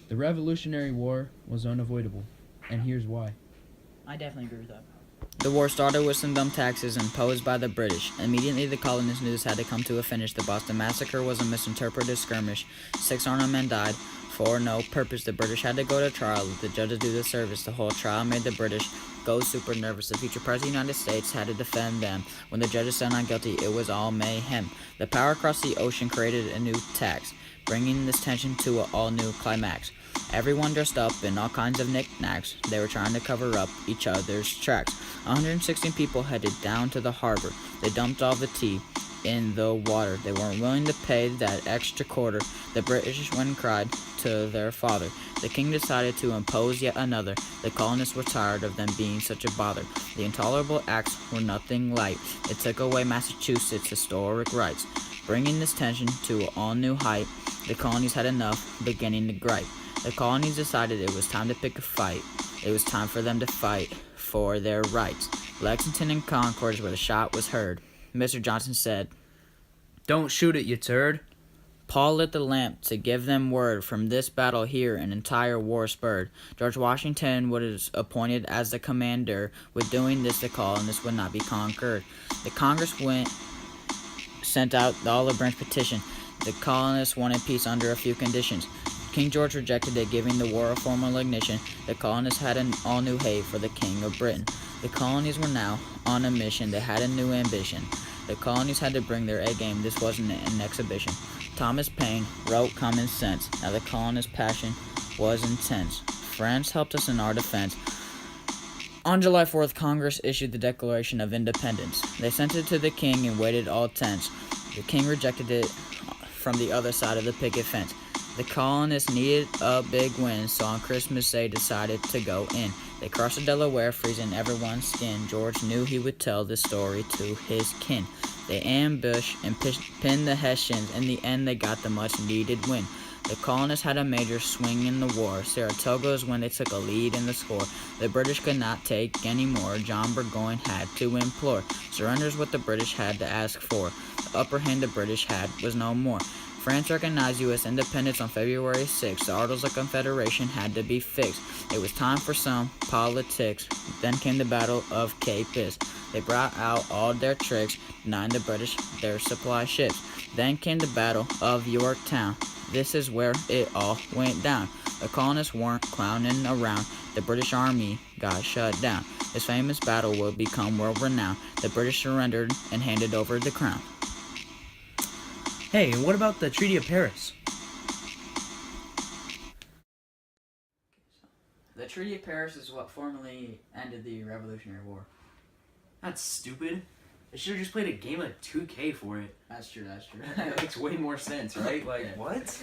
The Revolutionary War was unavoidable, and here's why. I definitely agree with that. The war started with some dumb taxes imposed by the British. Immediately, the colonists knew this had to come to a finish. The Boston Massacre was a misinterpreted skirmish. 6 armed men died for no purpose. The British had to go to trial. Let the judges do the service. The whole trial made the British go super nervous. The future president of the United States had to defend them. When the judges said not guilty, it was all mayhem. The power across the ocean created a new tax, bringing this tension to an all-new climax. Everyone dressed up in all kinds of knickknacks. They were trying to cover up each other's tracks. 116 people headed down to the harbor. They dumped all the tea in the water. They weren't willing to pay that extra quarter. The British went and cried to their father. The king decided to impose yet another. The colonists were tired of them being such a bother. The intolerable acts were nothing light. It took away Massachusetts' historic rights, bringing this tension to an all-new height. The colonies had enough, beginning to gripe. The colonies decided it was time to pick a fight. It was time for them to fight for their rights. Lexington and Concord is where the shot was heard. Mr. Johnson said, Don't shoot it, you turd. Paul lit the lamp to give them word. From this battle here an entire war spurred. George Washington was appointed as the commander. With doing this, the colonists would not be conquered. The Congress sent out the olive branch petition. The colonists wanted peace under a few conditions. King George rejected it, giving the war a formal ignition. The colonists had an all-new hate for the King of Britain. The colonies were now on a mission. They had a new ambition. The colonies had to bring their A game. This wasn't an exhibition. Thomas Paine wrote Common Sense. Now the colonists' passion was intense. France helped us in our defense. On July 4th, Congress issued the Declaration of Independence. They sent it to the king and waited all tense. The king rejected it from the other side of the picket fence. The colonists needed a big win, so on Christmas they decided to go in. They crossed the Delaware, freezing everyone's skin. George knew he would tell this story to his kin. They ambushed and pinned the Hessians. In the end, they got the much-needed win. The colonists had a major swing in the war. Saratoga was when they took a lead in the score. The British could not take any more. John Burgoyne had to implore. Surrender's what the British had to ask for. The upper hand the British had was no more. France recognized U.S. independence on February 6. The Articles of Confederation had to be fixed. It was time for some politics. Then came the Battle of Cape Is. They brought out all their tricks, denying the British their supply ships. Then came the Battle of Yorktown. This is where it all went down. The colonists weren't clowning around. The British Army got shut down. This famous battle will become world-renowned. The British surrendered and handed over the crown. Hey, what about the Treaty of Paris? The Treaty of Paris is what formally ended the Revolutionary War. That's stupid. They should have just played a game of 2K for it. That's true. That makes way more sense, right? Like, Yeah. what?